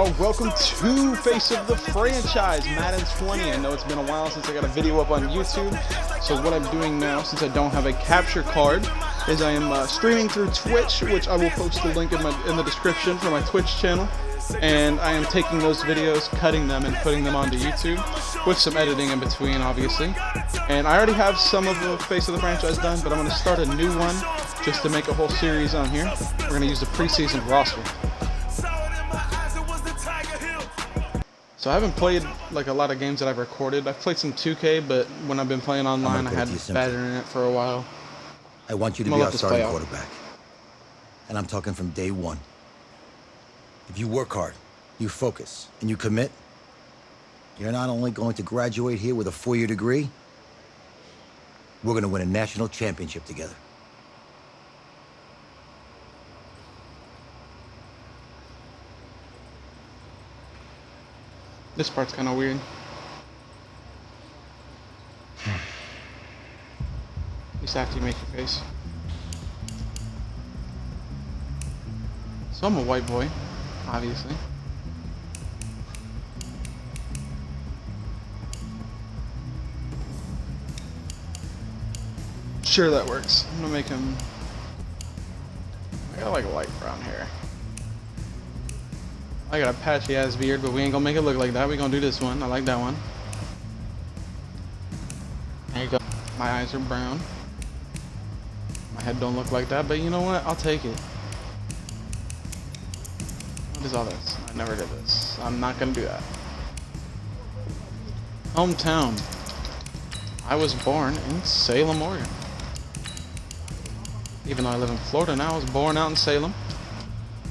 y'all, welcome to Face of the Franchise, Madden 20. I know it's been a while since I got a video up on YouTube, so what I'm doing now, since I don't have a capture card, is I am streaming through Twitch, which I will post the link in the description for my Twitch channel, and I am taking those videos, cutting them, and putting them onto YouTube, with some editing in between, obviously. And I already have some of the Face of the Franchise done, but I'm going to start a new one, just to make a whole series on here. We're going to use the preseason roster. So I haven't played like a lot of games that I've recorded. I've played some 2K, but when I've been playing online, I had bad internet for a while. I want you to be our starting quarterback. And I'm talking from day one. If you work hard, you focus, and you commit, you're not only going to graduate here with a 4-year degree, we're going to win a national championship together. This part's kind of weird. At least after you make your face. So I'm a white boy, obviously. Sure, that works. I'm gonna make him. I got like light brown hair. I got a patchy ass beard, but we ain't gonna make it look like that. We gonna do this one. I like that one. There you go. My eyes are brown. My head don't look like that, but you know what? I'll take it. What is all this? I never did this. I'm not gonna do that. Hometown. I was born in Salem, Oregon. Even though I live in Florida now, I was born out in Salem.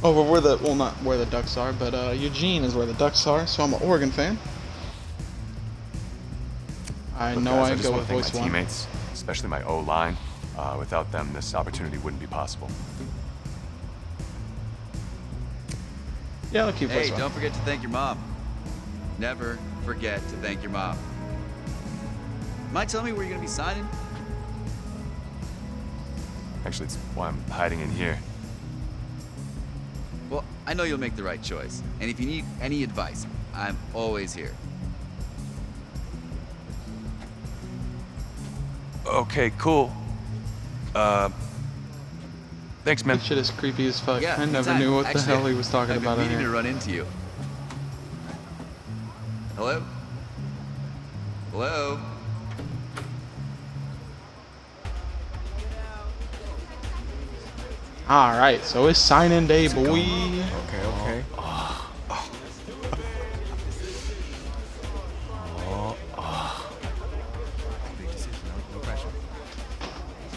Over where the, well, not where the Ducks are, but Eugene is where the Ducks are, so I'm an Oregon fan. I know I go with voice one. Teammates, especially my O-line, without them, this opportunity wouldn't be possible. Yeah, I'll keep voice one. Hey, don't forget to thank your mom. Never forget to thank your mom. Mind telling me where you're gonna be signing? Actually, it's why I'm hiding in here. Well, I know you'll make the right choice. And if you need any advice, I'm always here. Okay, cool. Thanks, man. That shit is creepy as fuck. Yeah, I never knew what the hell he was talking about. I've been meaning to run into you. Hello? Hello? Alright, so it's signing day, boy. Okay.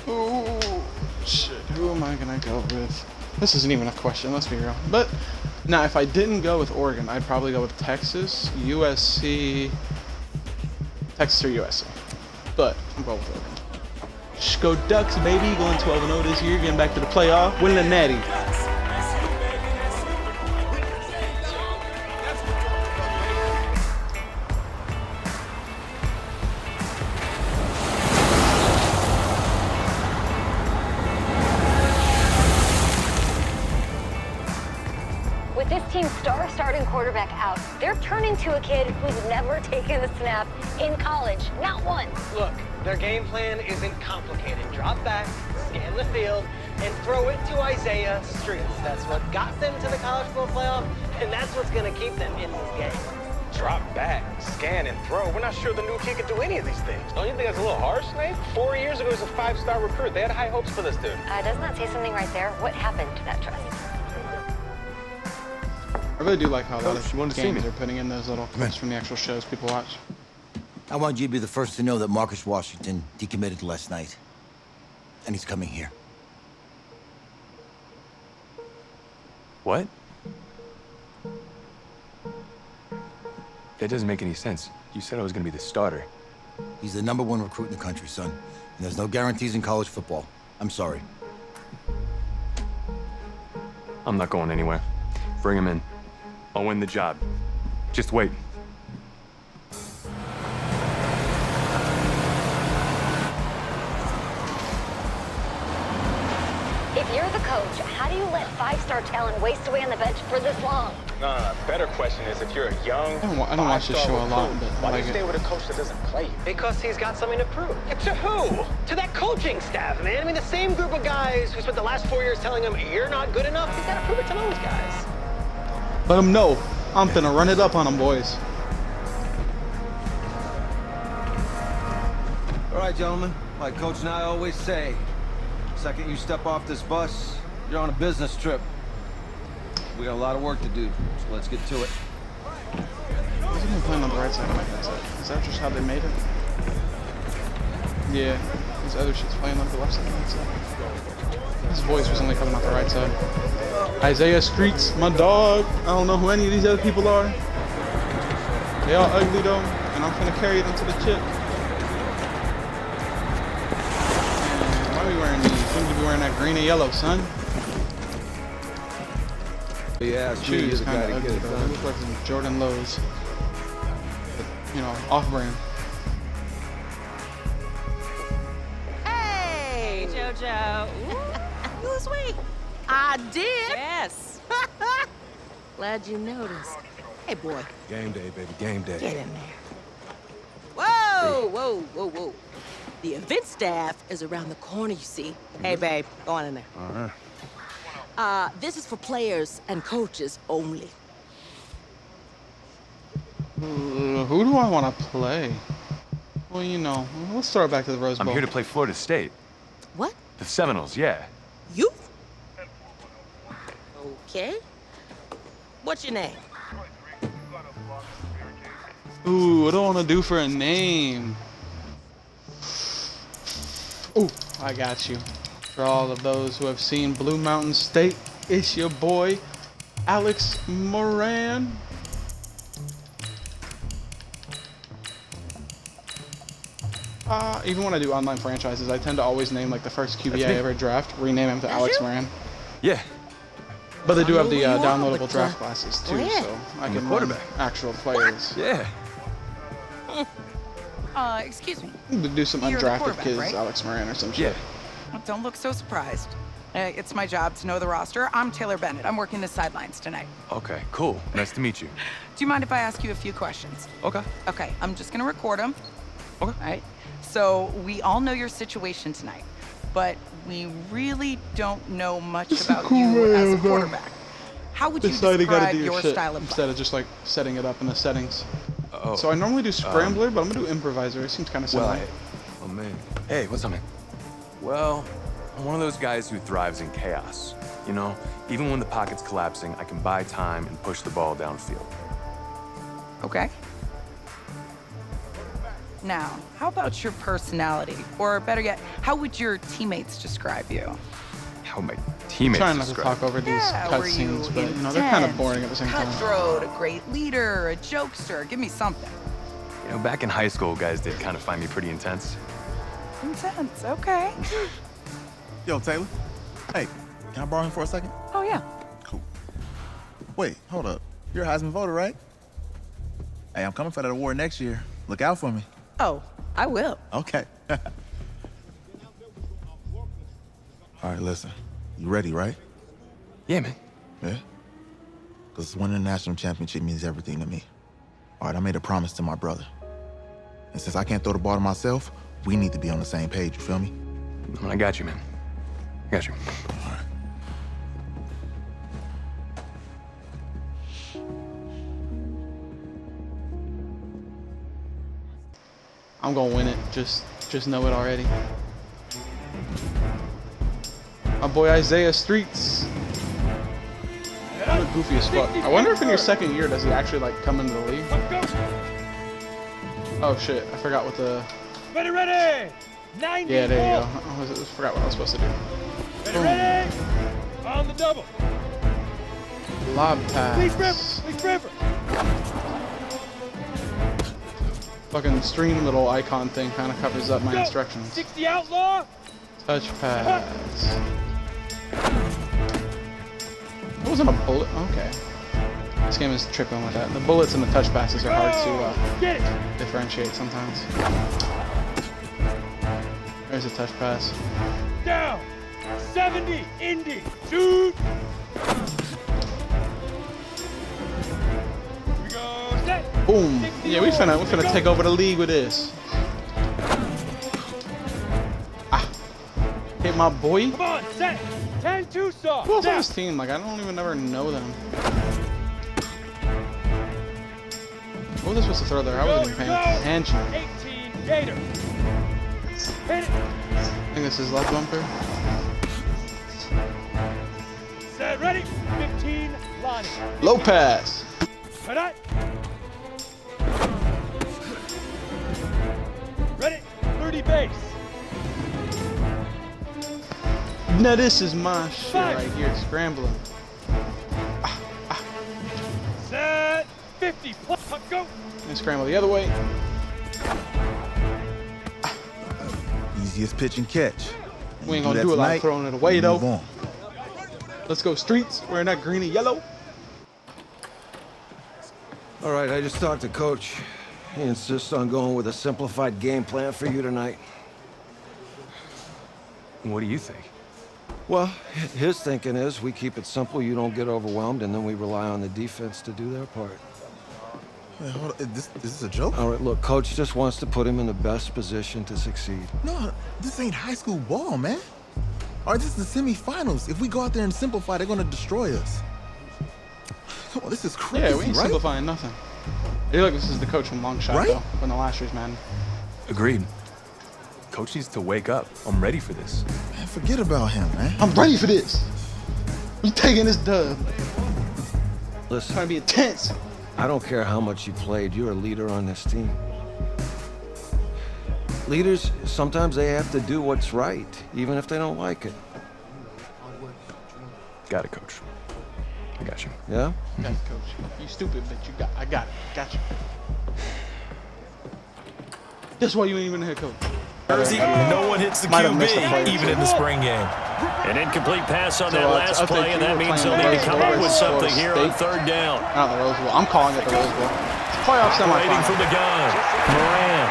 Oh, shit. Who am I gonna go with? This isn't even a question, let's be real. But, now, if I didn't go with Oregon, I'd probably go with Texas, USC, Texas or USC. But, I'm going with Oregon. Just go Ducks, baby. Going 12-0 this year, getting back to the playoff, winning the Natty. With this team's star starting quarterback out, they're turning to a kid who's never taken a snap in college, not once. Look, their game plan isn't complicated. Drop back, scan the field, and throw it to Isaiah Streets. That's what got them to the college football playoff, and that's what's going to keep them in this game. Drop back, scan, and throw. We're not sure the new kid can do any of these things. Don't you think that's a little harsh, Nate? 4 years ago, he was a 5-star recruit. They had high hopes for this dude. Doesn't that say something right there? What happened to that trust? I really do like how a lot Coach, you wanted of to see games me? are putting in those little clips from the actual shows people watch. I want you to be the first to know that Marcus Washington decommitted last night. And he's coming here. What? That doesn't make any sense. You said I was gonna be the starter. He's the #1 recruit in the country, son. And there's no guarantees in college football. I'm sorry. I'm not going anywhere. Bring him in. I'll win the job. Just wait. If you're the coach, how do you let five-star talent waste away on the bench for this long? No. Better question is, if you're a young, I don't watch this show a lot, but why I do like you stay it. with a coach that doesn't play you? Because he's got something to prove. To who? To that coaching staff, man. I mean, the same group of guys who spent the last 4 years telling him, you're not good enough. He's got to prove it to those guys. Let them know. I'm finna run it up on them, boys. All right, gentlemen. Like Coach and I always say, the second you step off this bus, you're on a business trip. We got a lot of work to do, so let's get to it. Why is he playing on the right side of my headset? Is that just how they made it? Yeah, these other shit's playing on the left side of my headset. His voice was only coming out the right side. Isaiah Streets, my dog. I don't know who any of these other people are. They all ugly though, and I'm finna carry them to the chip. Man, why are we wearing these? We need to be wearing that green and yellow, son. Yeah, Shoes kind of ugly though. They look like some Jordan Lows. But, you know, off-brand. Hey, JoJo. Ooh, you was sweet. I did. Yes. Glad you noticed. Hey, boy. Game day, baby, game day. Get in there. Whoa, whoa, whoa, whoa. The event staff is around the corner, you see. Hey, babe, go on in there. All right. This is for players and coaches only. Who do I want to play? Well, you know, let's throw it back to the Rose Bowl. I'm here to play Florida State. What? The Seminoles, yeah. You? Okay. What's your name? Ooh, what do I want to do for a name? Ooh, I got you. For all of those who have seen Blue Mountain State, it's your boy, Alex Moran. Even when I do online franchises, I tend to always name like the first QB I ever draft, rename him to Alex Moran. Yeah. But they do have the I know who you are, downloadable but, draft classes too, yeah. so I I'm can the run quarterback. actual players. Yeah. Excuse me. Do some You're the undrafted quarterback, kids, right? Alex Moran or some shit. Yeah. Don't look so surprised. It's my job to know the roster. I'm Taylor Bennett. I'm working the sidelines tonight. Okay, cool. Nice to meet you. Do you mind if I ask you a few questions? Okay. Okay, I'm just gonna record them. Okay. All right. So we all know your situation tonight, but we really don't know much about you as a quarterback. How would you Decided you gotta describe do your your shit style of play? instead of just like setting it up in the settings. Oh. So I normally do scrambler, but I'm gonna do improviser. It seems kind of Well, similar. oh man. Hey, what's up, man? Well, I'm one of those guys who thrives in chaos. You know, even when the pocket's collapsing, I can buy time and push the ball downfield. Okay. Now, how about your personality? Or better yet, how would your teammates describe you? How my teammates Trying not to describe talk over these Yeah, were you cutscenes, but you know they're kind of intense, boring at the same time. Cutthroat, a great leader, a jokester. Give me something. You know, back in high school, guys did kind of find me pretty intense. Intense, okay. Yo, Taylor. Hey, can I borrow him for a second? Oh, yeah. Cool. Wait, hold up. You're a Heisman voter, right? Hey, I'm coming for that award next year. Look out for me. Oh, I will. Okay. All right, listen. You ready, right? Yeah, man. Yeah? Because winning the national championship means everything to me. All right, I made a promise to my brother. And since I can't throw the ball to myself, we need to be on the same page, you feel me? I got you, man. I got you. All right. I'm gonna win it. Just know it already. My boy Isaiah Streets. Kind of goofy as fuck. I wonder if in your second year does he actually like come into the league? Oh shit! I forgot what the. Ready! 90 Yeah, there you go. I forgot what I was supposed to do. Ready! On the double. Lob pass. Please river. Fucking stream little icon thing kind of covers up my instructions. 60 outlaw. Touch pass. That wasn't a bullet. Okay. This game is tripping with that. The bullets and the touch passes are hard to differentiate sometimes. There's a touch pass. Down. 70. Indy. Shoot. Boom. Yeah, we finna take over the league with this. Ah. Hit my boy. Come on, set. 10-2 soft. Who else on this team? Like, I don't even ever know them. What was I supposed to throw there? I wasn't even paying attention. 18 Gator. Hit it. I think this is left bumper. Set, ready. 15 Lonnie. Low pass. Ready. Ready. 30 base. Now this is my shit right here. Scrambling. Set. 50 plus. Go. And scramble the other way. Easiest pitch and catch. We ain't gonna do a lot of throwing it away though. Let's go Streets. Wearing that green and yellow. All right, I just talked to Coach. He insists on going with a simplified game plan for you tonight. What do you think? Well, his thinking is we keep it simple, you don't get overwhelmed, and then we rely on the defense to do their part. Wait, hold on. Is this a joke? All right, look, Coach just wants to put him in the best position to succeed. No, this ain't high school ball, man. All right, this is the semifinals. If we go out there and simplify, they're gonna destroy us. Come on, this is crazy, Yeah, we ain't right? simplifying nothing. Hey, look, this is the coach from Long Shot, Right? though, from the last year's man. Agreed. Coach needs to wake up. I'm ready for this. Man, forget about him, man. I'm ready for this. We taking this dub. Listen, Trying to be intense. I don't care how much you played, you're a leader on this team. Leaders, sometimes they have to do what's right, even if they don't like it. Got it, Coach. I got you. Yeah? Got it, coach. You stupid, but I got it. Got you. That's why you ain't even the head coach. Jersey, no one hits the QB, even in the spring game. An incomplete pass on that last play, and that means they'll need to come up with something here on third down. Not the Rose Bowl. I'm calling it the Rose Bowl. It's playoff Waiting semifinal. from the gun. Moran.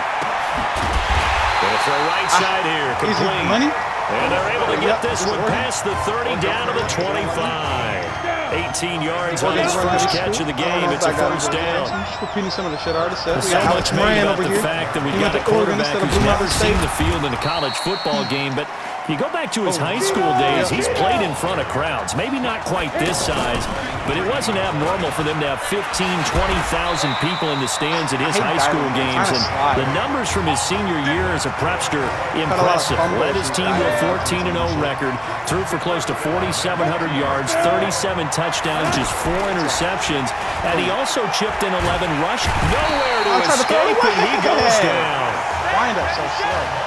Going for a right side here. Easy Complete. money. And they're able to get this one past the 30 down to the 25. 18 yards on his first catch of the game. It's a first down. Just repeating some of the shit I already said. So much made about the fact that we've got a quarterback who's never seen the field in a college football game, but you go back to his high school days, he's played in front of crowds. Maybe not quite this size, but it wasn't abnormal for them to have 15,000, 20,000 people in the stands at his high school games. And the numbers from his senior year as a prepster, impressive. Led his team to a 14-0 record, threw for close to 4,700 yards, 37 touchdowns, just 4 interceptions, and he also chipped in 11 rush. Nowhere to escape, and he goes down. Wind up so slow.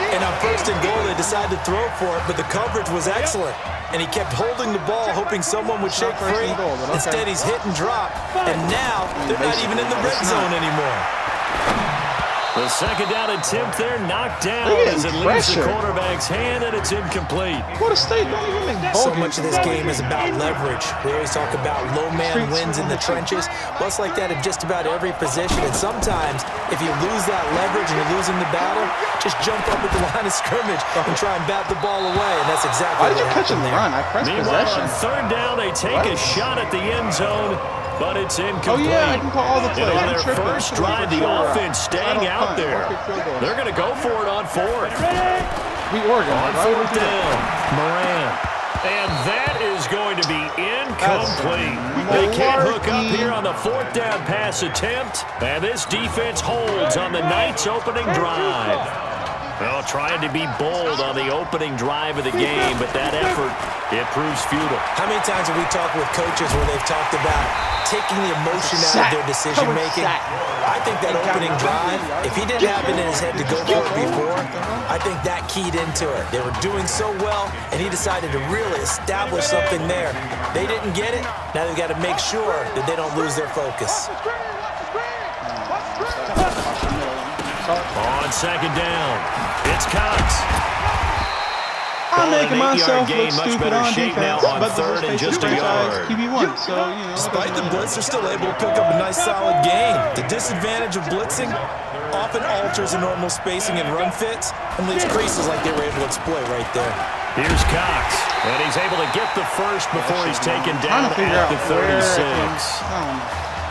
And on first and goal, they decided to throw for it, but the coverage was excellent. And he kept holding the ball, hoping someone would shake free. Instead, he's hit and drop. And now, they're not even in the red zone anymore. The second down attempt there knocked down as it leaves the quarterback's hand, and it's incomplete. Florida State don't even make ball So much of this game is about leverage. We always talk about low man wins in the trenches. Well, it's like that in just about every position. And sometimes, if you lose that leverage and you're losing the battle, just jump up at the line of scrimmage and try and bat the ball away. And that's exactly what happened there. Run? I pressed possession. On third down, they take a shot at the end zone, but it's incomplete. Oh yeah, I can call all the plays. And on their first drive, the offense staying out there. They're going to go for it on fourth. We Oregon. On fourth down, Moran. And that is going to be incomplete. They can't hook up here on the fourth down pass attempt. And this defense holds on the Knights' opening drive. Well, trying to be bold on the opening drive of the game, but that effort, it proves futile. How many times have we talked with coaches where they've talked about taking the emotion out of their decision-making? I think that opening drive, if he didn't have it in his head to go for it before, I think that keyed into it. They were doing so well, and he decided to really establish something there. They didn't get it. Now they've got to make sure that they don't lose their focus. On second down, it's Cox. I'm making myself game, look much stupid better on shape defense, now on but third and this is just a yard. QB1, so, you know. Despite the blitz, they're still able to pick up a nice, solid gain. The disadvantage of blitzing often alters the normal spacing and run fits and leaves creases like they were able to exploit right there. Here's Cox, and he's able to get the first before he's taken down at the 36.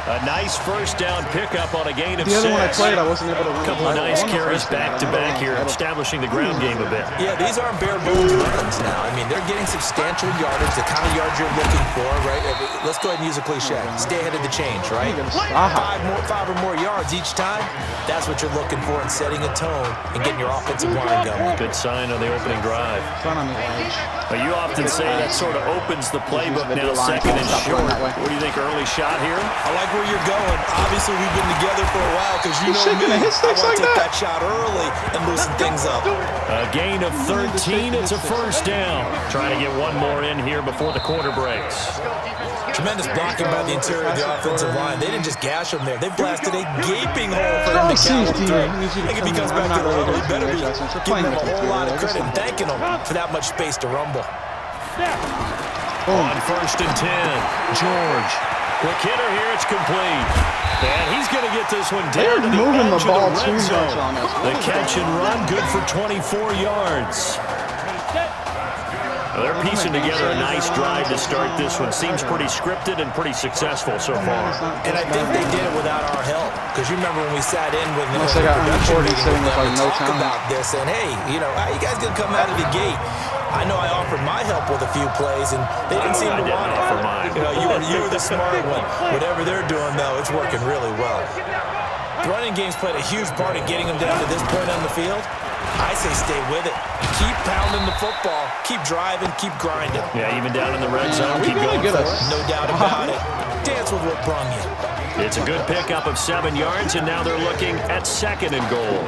A nice first down pickup on a gain of 6. The other one I played, I wasn't able to win. A couple of nice carries back-to-back here, establishing the ground game a bit. Yeah, these aren't bare bones runs now. I mean, they're getting substantial yardage, the kind of yards you're looking for, right? Let's go ahead and use a cliche. Stay ahead of the change, right? 5 or more yards each time. That's what you're looking for in setting a tone and getting your offensive line going. Good sign on the opening drive. But you often say that sort of opens the playbook now, second and short. What do you think, early shot here? I like where you're going. Obviously, we've been together for a while because you know me. I want to take that shot early and loosen things up. A gain of 13. It's a first down. Trying to get one more in here before the quarter breaks. Tremendous blocking by the interior of the offensive line. They didn't just gash him there. They blasted a gaping hole for him to counter through. I think if he comes back to the huddle, he better be giving him a whole lot of credit and thanking him for that much space to rumble. On first and 10, George. Quick hitter here, it's complete. And he's going to get this one down to the edge of the red zone. The catch and run, good for 24 yards. They're piecing together a nice drive to start this one. Seems pretty scripted and pretty successful so far. And I think they did it without our help. Because you remember when we sat in with the production meeting with them like and talked about this. And hey, you know, how you guys going to come out of the gate? I know I offered my help with a few plays, and they didn't seem to want it. You know, you were the smart one. Whatever they're doing, though, it's working really well. The running game's played a huge part in getting them down to this point on the field. I say stay with it. Keep pounding the football. Keep driving. Keep grinding. Yeah, even down in the red zone, keep going for it. No doubt about it. Dance with what brung you. It's a good pickup of 7 yards, and now they're looking at second and goal.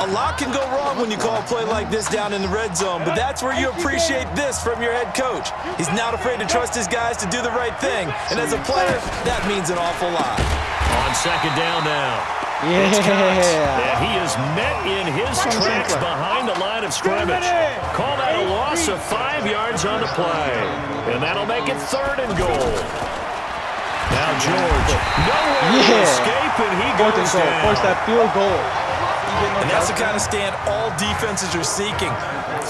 A lot can go wrong when you call a play like this down in the red zone, but that's where you appreciate this from your head coach. He's not afraid to trust his guys to do the right thing, and as a player, that means an awful lot. On second down now. Yeah. And he is met in his tracks behind the line of scrimmage. Call that a loss of 5 yards on the play. And that'll make it third and goal. Now George, nowhere to escape, and he goes down. Force that field goal. And that's the kind of stand all defenses are seeking.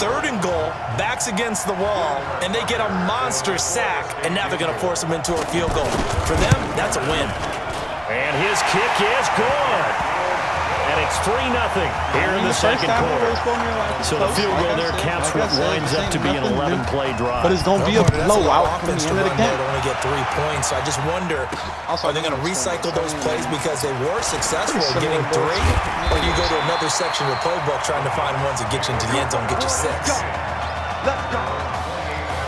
Third and goal, backs against the wall, and they get a monster sack, and now they're going to force them into a field goal. For them, that's a win. And his kick is good. And it's 3-0 here in the second quarter. So the field goal there caps what winds up to be an 11-play drive. But it's going to be a blowout from the end of the game. They only get 3 points, so I just wonder, are they going to recycle those plays because they were successful at getting 3? Or do you go to another section of the playbook trying to find ones that get you into the end zone, get you 6?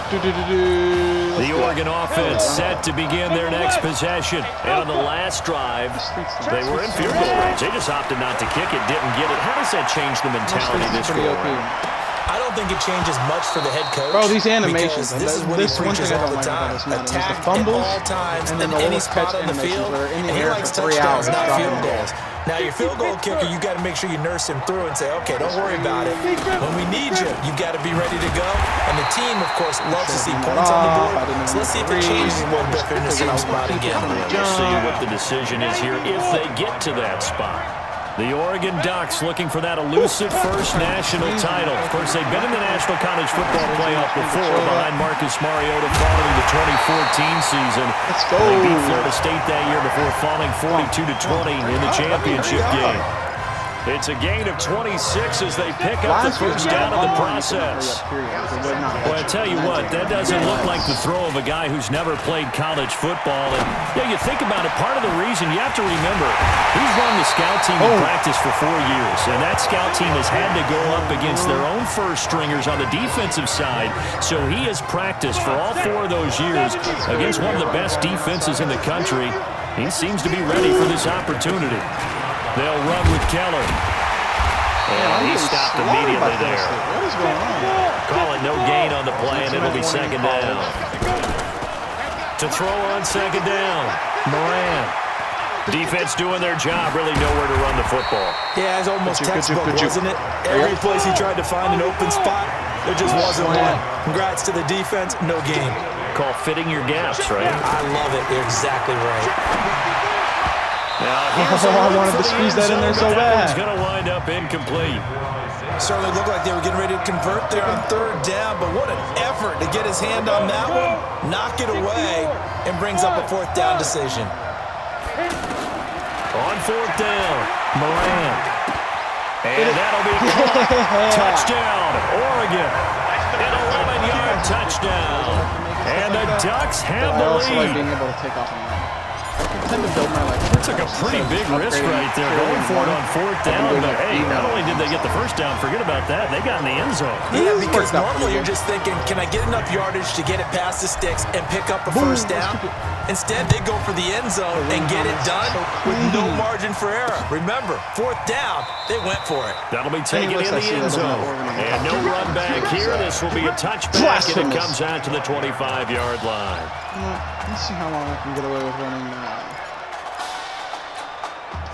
The Oregon offense set to begin their next possession. And on the last drive, they were in field goal range. They just opted not to kick it, didn't get it. How does that change the mentality this go around? I don't think it changes much for the head coach. Bro, these animations. This is what he preaches all the time. Attack at all times in any spot on the field. And he likes touchdowns, not field goals. Now, your field goal kicker, you got to make sure you nurse him through and say, okay, don't worry about it. When we need you, you got to be ready to go. And the team, of course, loves to see points on the board. So let's see if it changes a little bit in the same spot again. We'll see what the decision is here if they get to that spot. The Oregon Ducks looking for that elusive first national title. Of course, they've been in the National College Football Playoff before behind Marcus Mariota following the 2014 season. They beat Florida State that year before falling 42-20 in the championship game. It's a gain of 26 as they pick up the first down in the process. Well, I tell you what, that doesn't look like the throw of a guy who's never played college football. And yeah, you think about it, part of the reason, you have to remember, he's run the scout team in practice for 4 years. And that scout team has had to go up against their own first stringers on the defensive side. So he has practiced for all 4 of those years against one of the best defenses in the country. He seems to be ready for this opportunity. They'll run with Keller. And he stopped immediately there. What is going on? Call it no gain on the play, and it'll be second down. To throw on second down, Moran. Defense doing their job, really nowhere to run the football. Yeah, it's almost textbook, wasn't it? Every place he tried to find an open spot, there just wasn't one. Congrats to the defense, no gain. Call fitting your gaps, right? I love it. You're exactly right. Now, I wanted to squeeze that in there so bad. It's going to wind up incomplete. Certainly looked like they were getting ready to convert there on third down, but what an effort to get his hand on that one, knock it away, and brings up a fourth down decision. 4th down. Moran. And that'll be caught. Touchdown, Oregon. An 11-yard touchdown. And the Ducks have the I also like lead. being able to take off on that. I tend to build my life. Took a pretty big risk right there going for it on 4th down. But hey, not only did they get the first down, forget about that, they got in the end zone. Yeah, because normally you're just thinking, can I get enough yardage to get it past the sticks and pick up a first down? Instead, they go for the end zone and get it done with no margin for error. Remember, 4th down, they went for it. That'll be taken in the end zone. And no run back here. This will be a touchback, and it comes out to the 25-yard line. Let's see how long I can get away with running now.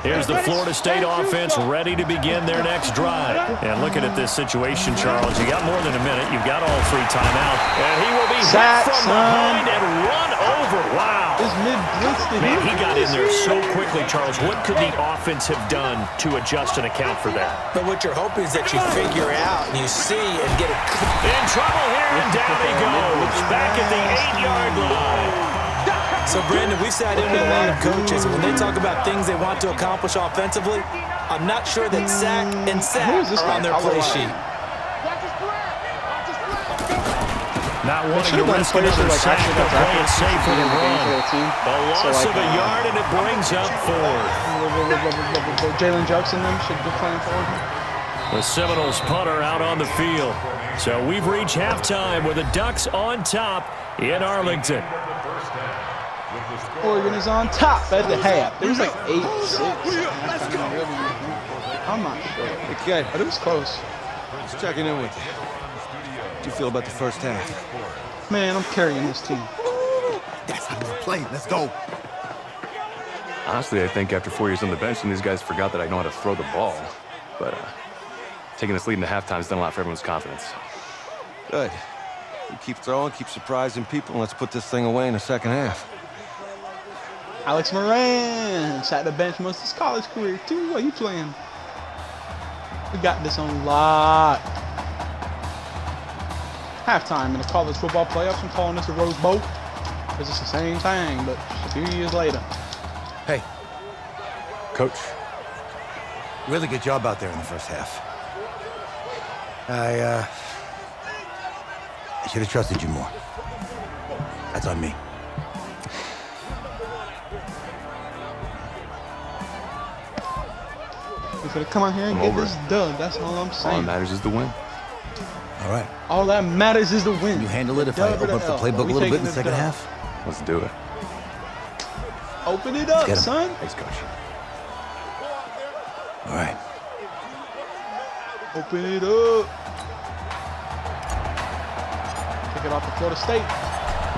Here's the Florida State offense ready to begin their next drive. And looking at this situation, Charles, you got more than a minute. You've got all 3 timeouts. And he will be hit from behind and run over. Wow. This mid-blitz to Man, he got in there so quickly, Charles. What could the offense have done to adjust and account for that? But what you're hoping is that you figure out and you see and get it. In trouble here, and down he goes. Back at the 8-yard line. So, Brandon, we sat in with a lot of coaches, and when they talk about things they want to accomplish offensively, I'm not sure that sack and sack are on their play sheet. Not wanting to risk another sack, but playing safe for the run. A loss of a yard, and it brings up 4th. Jalen Jux and them should be playing forward. The Seminoles punter out on the field. So we've reached halftime with the Ducks on top in Arlington. Oregon is on top at the half. There's like 8-6. I'm not sure. Okay, But it was close. just checking in with you. How do you feel about the first half? Man, I'm carrying this team. That's how we play. Let's go. Honestly, I think after 4 years on the bench, and these guys forgot that I know how to throw the ball. But taking this lead into halftime has done a lot for everyone's confidence. Good. You keep throwing, keep surprising people, and let's put this thing away in the second half. Alex Moran sat the bench most of his college career, too. What are you playing? We got this on lock. Halftime in the college football playoffs. I'm calling this a Rose Bowl because it's the same thing, but just a few years later. Hey. Coach. Really good job out there in the first half. I should have trusted you more. That's on me. We could come out here and get this done. That's all I'm saying. All that matters is the win. All right. All that matters is the win. Can you handle it if I open up the playbook a little bit in the second half? Let's do it. Open it up, son. Thanks, Coach. All right. Open it up. Kick it off to Florida State.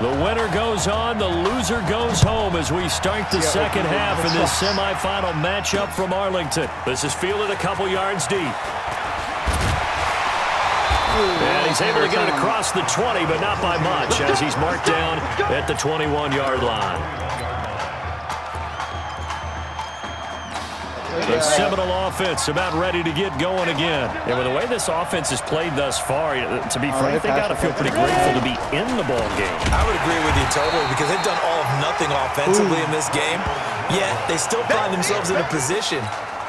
The winner goes on, the loser goes home as we start the second half in this semifinal matchup from Arlington. This is fielded a couple yards deep. And he's able to get it across the 20, but not by much, as he's marked down at the 21-yard line. The Seminole offense about ready to get going again. And with the way this offense has played thus far, to be frank, they got to feel pretty grateful to be in the ball game. I would agree with you totally because they've done all of nothing offensively in this game, yet they still find themselves in a position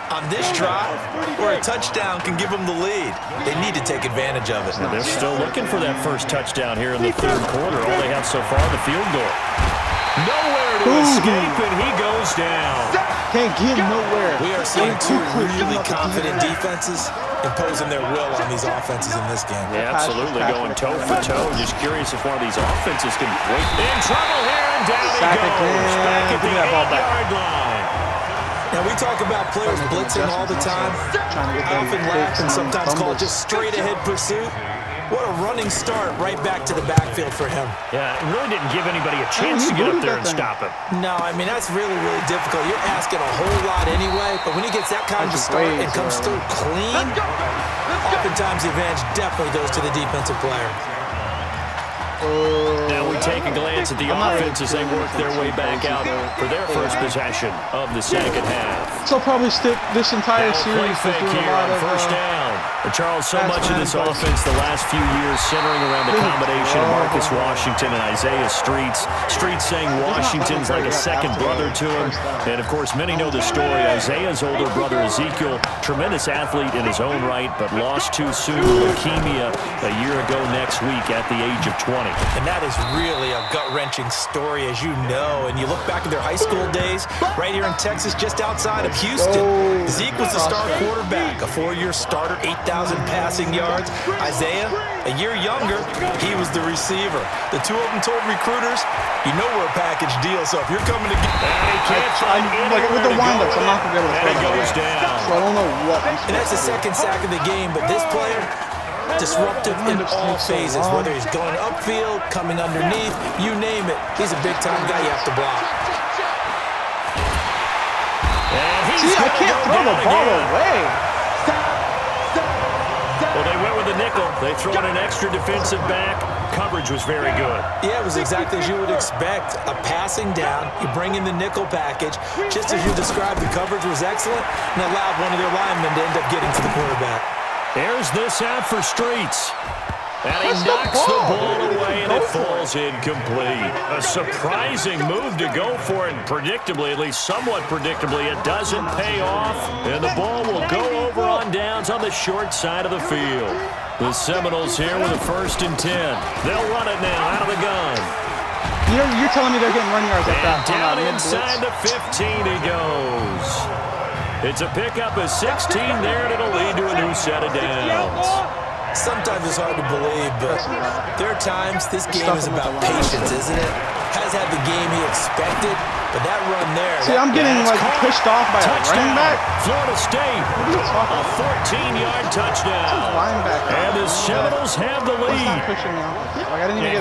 on this drive where a touchdown can give them the lead. They need to take advantage of it. They're still looking for that first touchdown here in the third quarter. All they have so far, the field goal. Nowhere to escape, and he goes down. Can't get nowhere. We are seeing two really confident defenses imposing their will on these offenses in this game. Yeah, absolutely, going toe for toe. Just curious if one of these offenses can wait. In trouble here, and down he goes. Back at the 8-yard line. Now, we talk about players blitzing all the time. I often laugh and sometimes call it just straight-ahead pursuit. What a running start right back to the backfield for him. Yeah, it really didn't give anybody a chance to get up there and stop him. No, I mean, that's really, really difficult. You're asking a whole lot anyway, but when he gets that kind of start and comes through clean, oftentimes the advantage definitely goes to the defensive player. Now we take a glance at the offense as they work their way back out for their first possession of the second half. So probably stick this entire series play fake here on first down. Charles, so much of this offense the last few years centering around the combination of Marcus Washington and Isaiah Streets. Streets saying Washington's like a second brother to him. And, of course, many know the story. Isaiah's older brother, Ezekiel, tremendous athlete in his own right, but lost too soon to leukemia a year ago next week at the age of 20. And that is really a gut-wrenching story, as you know. And you look back at their high school days, right here in Texas, just outside of Houston. Zeke was the star quarterback, a 4-year starter, 8,000 passing yards. Isaiah, a year younger, he was the receiver. The two of them told recruiters, you know we're a package deal, so if you're coming to get... With the windups, I'm not going to be able to throw it goes down. So I don't know what I'm supposed to do. And that's the second sack of the game, but this player, disruptive in all phases, whether he's going upfield, coming underneath, you name it. He's a big-time guy you have to block. See, I can't throw the ball away. Well, they went with a nickel. They throw in an extra defensive back. Coverage was very good. Yeah, it was exactly as you would expect. A passing down, you bring in the nickel package. Just as you described, the coverage was excellent and allowed one of their linemen to end up getting to the quarterback. There's this out for Streets. And he knocks the ball away, and it falls incomplete. A surprising move to go for it, and predictably, at least somewhat predictably, it doesn't pay off, and the ball will go over on downs on the short side of the field. The Seminoles here with a 1st and 10. They'll run it now out of the gun. You're telling me they're getting run yards like that? Down inside the 15 he goes. It's a pickup of 16 there, and it'll lead to a new set of downs. Sometimes it's hard to believe, but there are times this game is about patience, isn't it? Has had the game he expected, but that run there... See, I'm getting, pushed off by a running back. Florida State, a 14-yard touchdown. And the Seminoles have the lead.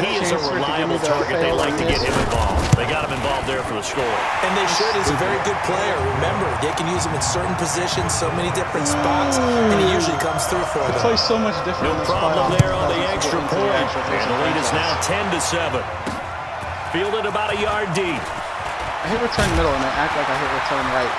He is a reliable target. They like to get him involved. They got him involved there for the score. And they should. He's a very good player. Remember, they can use him in certain positions, so many different spots, and he usually comes through for them. He plays so much different. No problem there on the extra point. And the lead is now 10-7. Fielded about a yard deep. I hit return middle, and they act like I hit return right.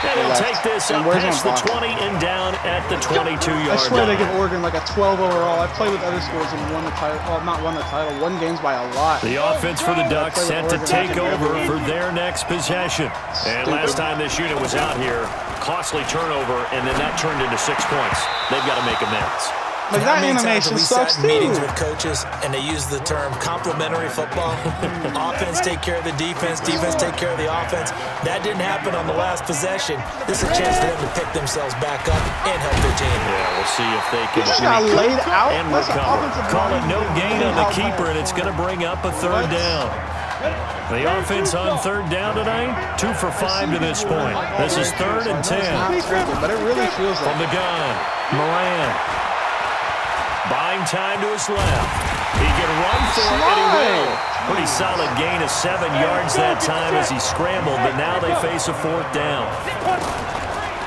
And he'll take this up past the 20 and down at the 22-yard line. I swear they give Oregon like a 12 overall. I've played with other schools and won the title. Well, not won the title. Won games by a lot. The offense for the Ducks set to take over for their next possession. And last time this unit was out here, costly turnover, and then that turned into 6 points. They've got to make amends. Like that animation sucks too. Meetings with coaches, and they use the term complementary football. Offense take care of the defense, defense take care of the offense. That didn't happen on the last possession. This is a chance for them to pick themselves back up and help their team. Yeah, we'll see if they can laid out and recover. Call it no gain on the keeper, and it's going to bring up a 3rd down. The offense on 3rd down tonight, 2 for 5 to this point. This is 3rd and 10. But it really feels like from the gun, Moran. Buying time to his left. He can run for it, and he will. Pretty solid gain of 7 yards that time as he scrambled, but now they face a 4th down.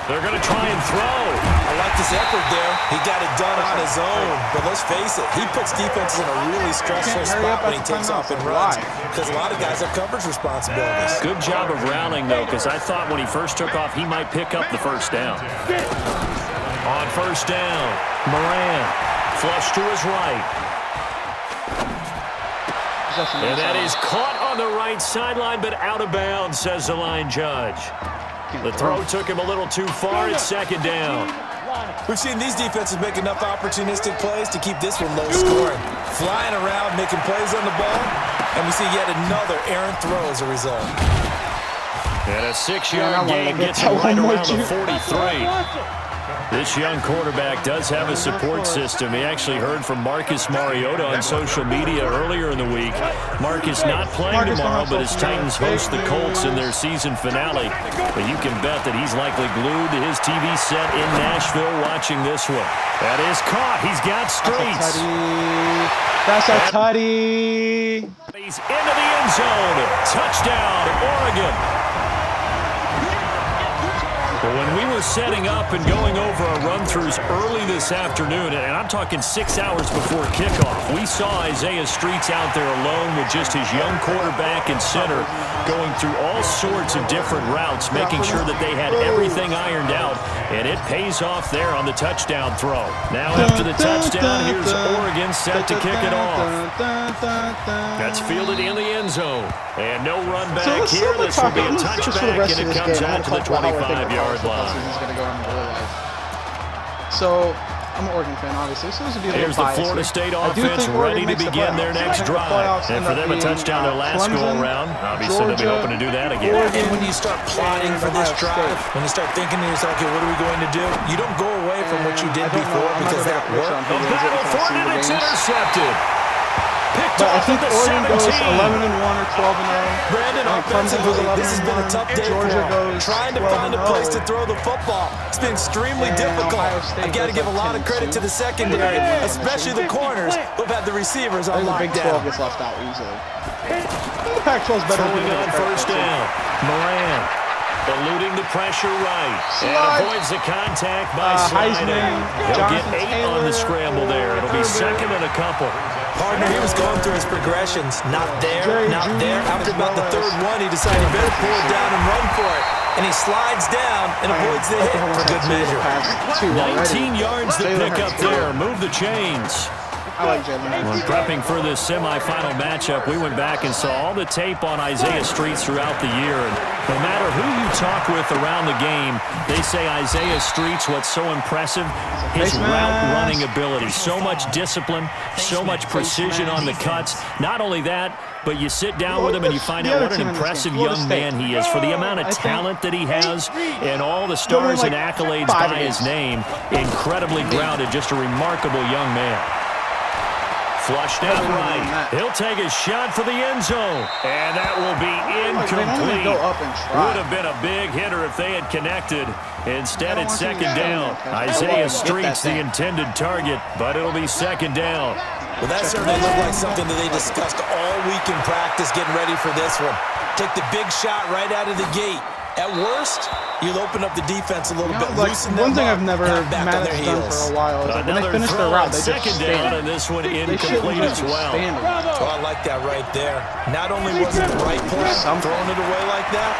They're going to try and throw. I like his effort there. He got it done on his own. But let's face it, he puts defenses in a really stressful spot when he takes off and runs, because a lot of guys have coverage responsibilities. Good job of rallying, though, because I thought when he first took off, he might pick up the 1st down. On 1st down, Moran. Flush to his right. And that is caught on the right sideline, but out of bounds, says the line judge. The throw took him a little too far. It's 2nd down. We've seen these defenses make enough opportunistic plays to keep this one low scoring. Flying around, making plays on the ball, and we see yet another errant throw as a result. And a 6-yard gain gets him right around the 43. This young quarterback does have a support system. He actually heard from Marcus Mariota on social media earlier in the week. Marcus not playing tomorrow, but his Titans host the Colts in their season finale. But you can bet that he's likely glued to his TV set in Nashville watching this one. That is caught. He's got Streets. That's a tutty. He's into the end zone. Touchdown, Oregon. Well, when we were setting up and going over our run-throughs early this afternoon, and I'm talking 6 hours before kickoff, we saw Isaiah Streets out there alone with just his young quarterback and center going through all sorts of different routes, making sure that they had everything ironed out, and it pays off there on the touchdown throw. Now after the touchdown, here's Oregon set to kick it off. That's fielded in the end zone. And no run back here. This will be a touchback, and it comes out to the 25-yard line. So, I'm an Oregon fan, obviously, so this would be a little biased. Here's the Florida State offense ready to begin their next drive. And for them, a touchdown their last go-around. Obviously, they'll be hoping to do that again. And when you start plotting for this drive, when you start thinking to yourself, okay, what are we going to do? You don't go away from what you did before because that worked. A battle for it, and it's intercepted. But I think Oregon goes 11-1 or 12-0. Brandon, offensively, this has been a tough day for him. Trying to find a place to throw the football. It's been extremely difficult. I've got to give a lot of credit to the secondary, especially the corners who've had the receivers on lockdown. Big 12 gets left out easily. The Pac-12 is better than on first down. Moran eluding the pressure right. And avoids the contact by sliding. He'll get 8 on the scramble there. It'll be second and a couple. Partner, he was going through his progressions. Not there, not there. After about the third one, he decided he better pull it down and run for it. And he slides down and avoids the hit for good measure. 19 yards to pick up there. Move the chains. I like Jalen. When prepping for this semifinal matchup, we went back and saw all the tape on Isaiah Streets throughout the year. And no matter who you talk with around the game, they say Isaiah Streets, what's so impressive, his route running ability. So much discipline, so much precision on the cuts. Not only that, but you sit down with him and you find out what an impressive young man he is. For the amount of talent that he has and all the stars and accolades by his name, incredibly grounded, just a remarkable young man. Flushed out right. He'll take a shot for the end zone. And that will be incomplete. Would have been a big hitter if they had connected. Instead, it's second down. Isaiah Streets, the intended target, but it'll be second down. Well, that certainly looked like something that they discussed all week in practice getting ready for this one. Take the big shot right out of the gate. At worst, you'll open up the defense a little bit. One thing I've never Madden's done for a while is when they finish their route, they just stand. And this one incomplete as well. Oh, I like that right there. Not only was it the right play, throwing it away like that,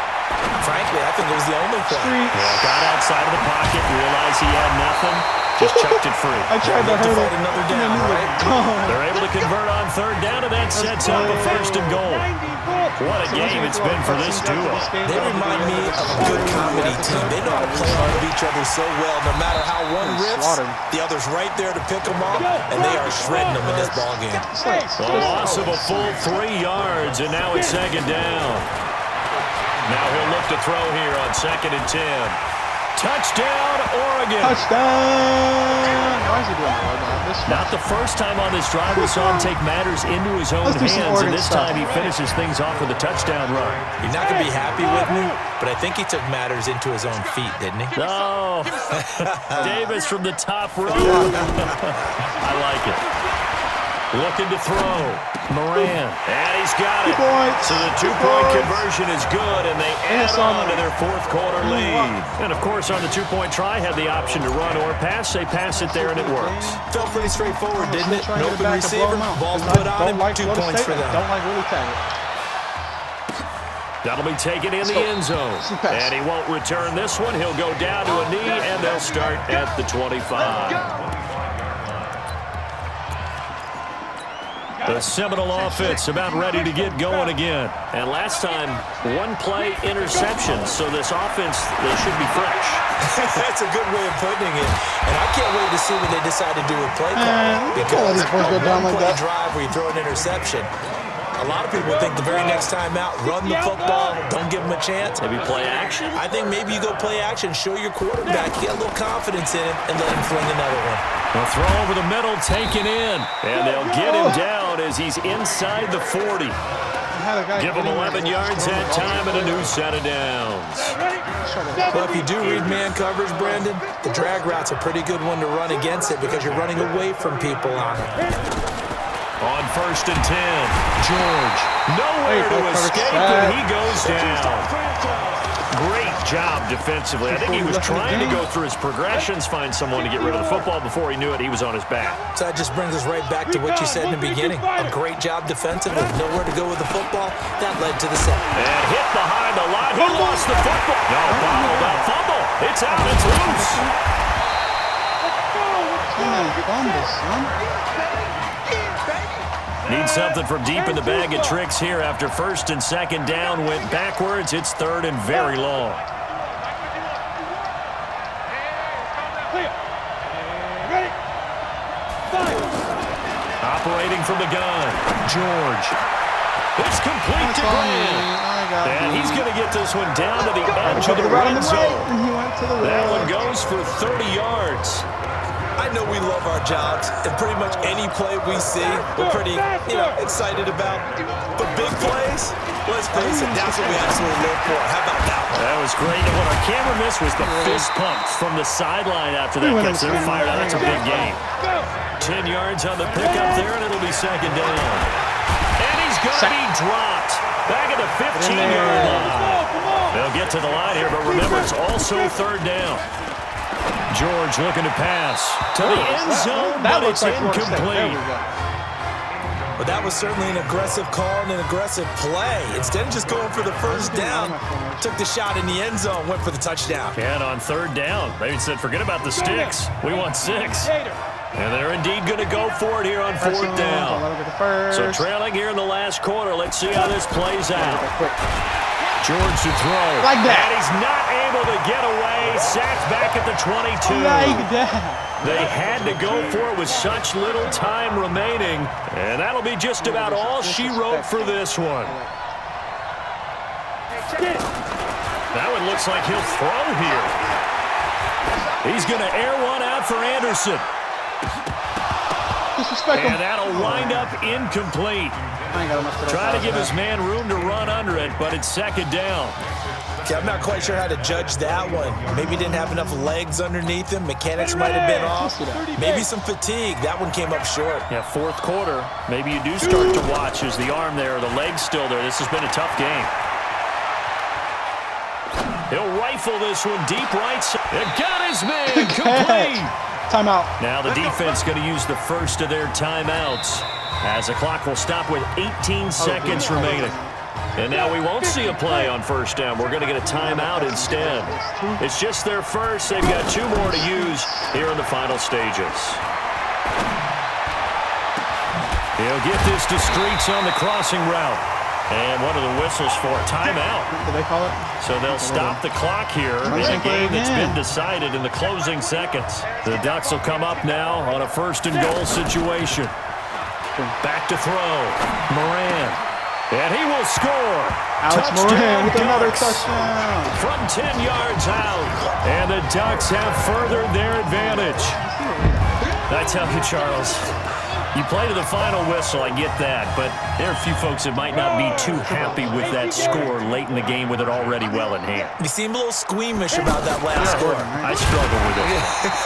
frankly, I think it was the only play. Yeah, got outside of the pocket, realized he had nothing, just chucked it free. I tried to hurdle. Another down, right? They're able to convert on third down, and that sets up a first and goal. What a game it's been for this duo. They remind me of a good comedy team. They know how to play off of each other so well. No matter how one rips, the other's right there to pick them off, and they are shredding them in this ballgame. A loss of a full 3 yards, and now it's second down. Now he'll look to throw here on 2nd and 10. Touchdown, Oregon. Touchdown. Why is he doing that? Not the first time on this drive we saw him take matters into his own hands, and this time he finishes things off with a touchdown run. You're not going to be happy with me, but I think he took matters into his own feet, didn't he? Oh, Davis from the top row. I like it. Looking to throw. Moran. And he's got it. So the two-point conversion is good, and they add on to their fourth quarter lead. And, of course, on the two-point try, had the option to run or pass. They pass it there, and it works. Felt pretty straightforward, didn't it? No open receiver. Ball's put on him. 2 points for them. Don't like really tag it. That'll be taken in the end zone. And he won't return this one. He'll go down to a knee, and they'll start at the 25. The Seminole offense about ready to get going again. And last time, one play interception. So this offense, they should be fresh. That's a good way of putting it. And I can't wait to see what they decide to do with play call. Because one play drive where you throw an interception. A lot of people think the very next time out, run the football, don't give them a chance. Maybe play action? I think maybe you go play action, show your quarterback, get a little confidence in him, and let him fling another one. A throw over the middle, taken in. And they'll get him down as he's inside the 40. Give him 11 yards that time and a new set of downs. Well, if you do read man coverage, Brandon, the drag route's a pretty good one to run against it because you're running away from people on it. On 1st and 10, George nowhere to escape, and he goes down. Great job defensively. I think he was trying to go through his progressions, find someone to get rid of the football. Before he knew it, he was on his back. So that just brings us right back to what you said in the beginning. A great job defensively, nowhere to go with the football. That led to the sack. And hit behind the line. He lost the football. No, bobbled up. Fumble. It's out. It's loose. Need something from deep in the bag of tricks here after 1st and 2nd down went backwards. It's 3rd and very long. Operating from the gun, George. It's complete to Graham. And he's going to get this one down to the edge of the red zone. That one goes for 30 yards. I know we love our jobs, and pretty much any play we see, we're pretty, excited about. But big plays, let's face it, that's what we absolutely live for. How about that one? That was great. And what our camera missed was the fist pump from the sideline after that catch. They're fired out. That's a big game. 10 yards on the pickup there, and it'll be 2nd down. And he's going to be dropped back at the 15-yard line. They'll get to the line here, but remember, it's also 3rd down. George looking to pass to the end zone, but it's incomplete. But that was certainly an aggressive call and an aggressive play. Instead of just going for the 1st down, took the shot in the end zone, went for the touchdown. And on 3rd down, they said, forget about the sticks. We want 6. And they're indeed going to go for it here on 4th down. So trailing here in the last quarter. Let's see how this plays out. George to throw. Like that. And he's not able to get away. Sacked back at the 22. Like that. They had to go for it with such little time remaining. And that'll be just about all she wrote for this one. That one looks like he'll throw here. He's going to air one out for Anderson. And that'll wind up incomplete. Trying to give his man room to run under it, but it's 2nd down. Okay, I'm not quite sure how to judge that one. Maybe he didn't have enough legs underneath him. Mechanics might have been off. Maybe some fatigue. That one came up short. Yeah, 4th quarter. Maybe you do start to watch. Is the arm there or the leg's still there? This has been a tough game. He'll rifle this one deep right side. It got his man complete. Timeout. Now the defense going to use the first of their timeouts as the clock will stop with 18 seconds remaining. And now we won't see a play on 1st down. We're going to get a timeout instead. It's just their first. They've got 2 more to use here in the final stages. He'll get this to Streets on the crossing route. And what are the whistles for? Timeout. Did they call it? So they'll stop the clock here in a game that's been decided in the closing seconds. The Ducks will come up now on a 1st and goal situation. Back to throw. Moran. And he will score. Alex Moran with another touchdown. From 10 yards out. And the Ducks have furthered their advantage. I tell you, Charles, you play to the final whistle, I get that, but there are a few folks that might not be too happy with that score late in the game with it already well in hand. You seem a little squeamish about that last score. I struggle with it.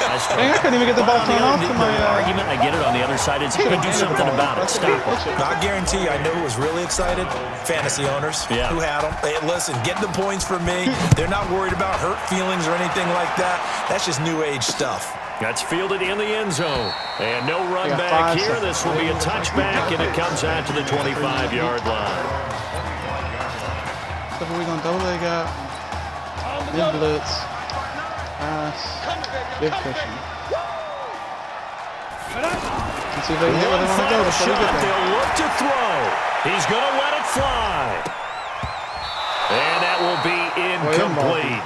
I couldn't even get the ball taken off to my argument. I get it. On the other side, it's you can do something about it. Stop it. I guarantee you, I know who was really excited. Fantasy owners who had them. Hey, listen, get the points for me. They're not worried about hurt feelings or anything like that. That's just new age stuff. That's fielded in the end zone. And no run back here. This will be a touchback, and it comes out to the 25-yard line. So who we going to double leg out? Big blitz. Pass. Big cushion. Let's see if they can hit where they want to go before we get there. They'll look to throw. He's going to let it fly. And that will be incomplete.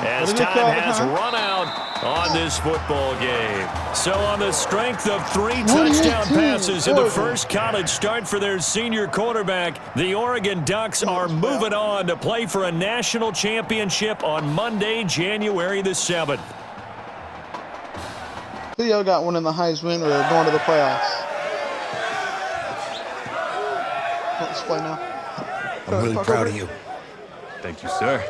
As time has run out on this football game. So on the strength of 3 touchdown passes in the first college start for their senior quarterback, the Oregon Ducks are moving on to play for a national championship on Monday, January the 7th. Leo got one in the Heisman or going to the playoffs. Let's play now. I'm really proud of you. Thank you, sir.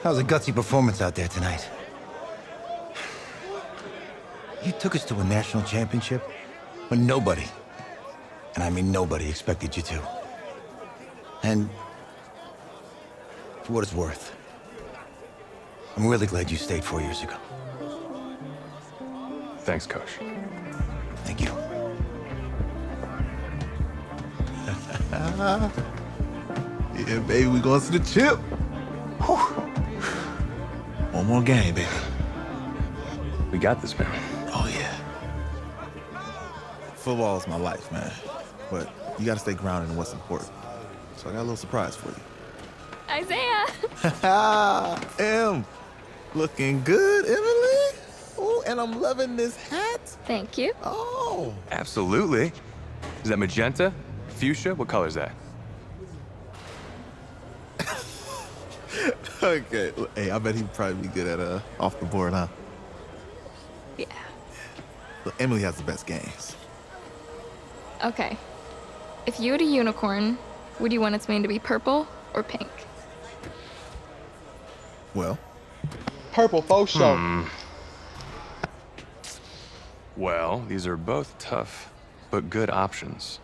That was a gutsy performance out there tonight. You took us to a national championship when nobody, and I mean nobody, expected you to. And for what it's worth, I'm really glad you stayed 4 years ago. Thanks, Coach. Thank you. Yeah, baby, we going to the chip. Whew. One more game, baby. We got this, man. Oh, yeah. Football is my life, man. But you got to stay grounded in what's important. So I got a little surprise for you. Isaiah! Em, looking good, Emily. Oh, and I'm loving this hat. Thank you. Oh. Absolutely. Is that magenta? Fuchsia? What color is that? Okay. Hey, I bet he'd probably be good at off the board, huh? Yeah. Look, Emily has the best games. Okay. If you had a unicorn, would you want its mane to be purple or pink? Well, Purple, faux show. Well, these are both tough, but good options.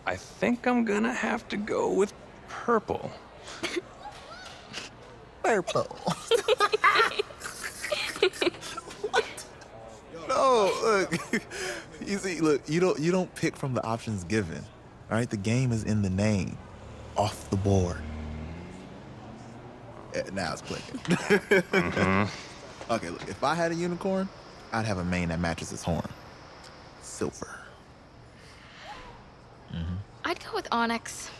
I think I'm gonna have to go with purple. purple. No, look. You see, look, you don't pick from the options given. All right, the game is in the name. Off the board. Now it's clicking. Okay, look, if I had a unicorn, I'd have a mane that matches its horn. Silver. I'd go with onyx.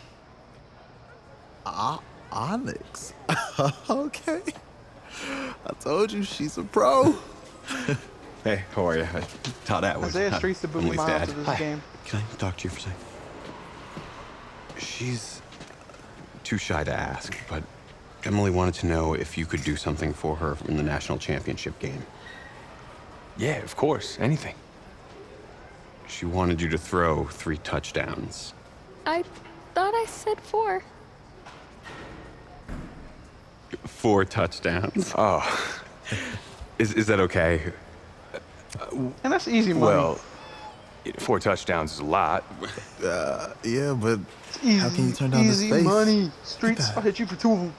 Onyx. Okay. I told you she's a pro. Hey, how are you? Todd Atwood. Isaiah Street's the booby Emily's miles dad. of this Hi. game. Can I talk to you for a second? She's too shy to ask, but Emily wanted to know if you could do something for her in the national championship game. Yeah, of course. Anything. She wanted you to throw 3 touchdowns. I thought I said 4. 4 touchdowns. Oh. Is that okay? And that's easy money. Well, 4 touchdowns is a lot. Yeah, but easy, how can you turn down this easy face? money. Streets, I'll hit you for 2 of them.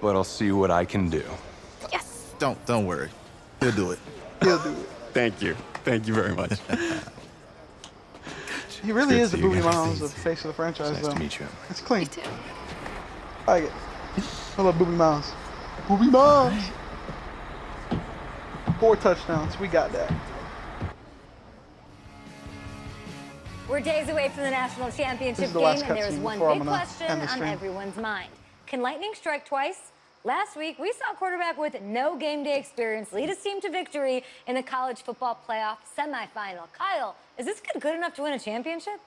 But I'll see what I can do. Yes. Don't worry. He'll do it. He'll do it. Thank you. Thank you very much. He really Good is to the see you booby again. miles of the face of the franchise, Nice though. to meet you. It's clean. Me too. I like it. I love booby miles. Booby miles. 4 touchdowns. We got that. We're days away from the national This championship is the game, last and there's cutscene one before I'm big gonna question end the on stream. everyone's mind. Can lightning strike twice? Last week, we saw a quarterback with no game day experience lead his team to victory in the college football playoff semifinal. Kyle, is this kid good enough to win a championship?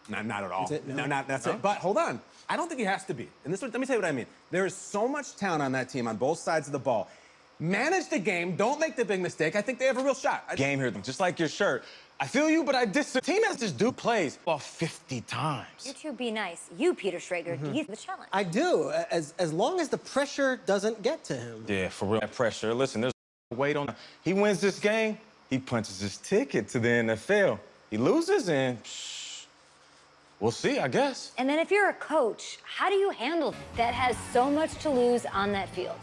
Not at all. That's it? No, that's it. But hold on. I don't think he has to be. And let me tell you what I mean. There is so much talent on that team on both sides of the ball. Manage the game. Don't make the big mistake. I think they have a real shot. Game here, just like your shirt. I feel you, but I disagree. The team has just do plays about 50 times. You two be nice. You, Peter Schrager, do you the challenge? I do, as long as the pressure doesn't get to him. Yeah, for real. That pressure. Listen, there's weight on. He wins this game, he punches his ticket to the NFL. He loses, and we'll see, I guess. And then if you're a coach, how do you handle that has so much to lose on that field?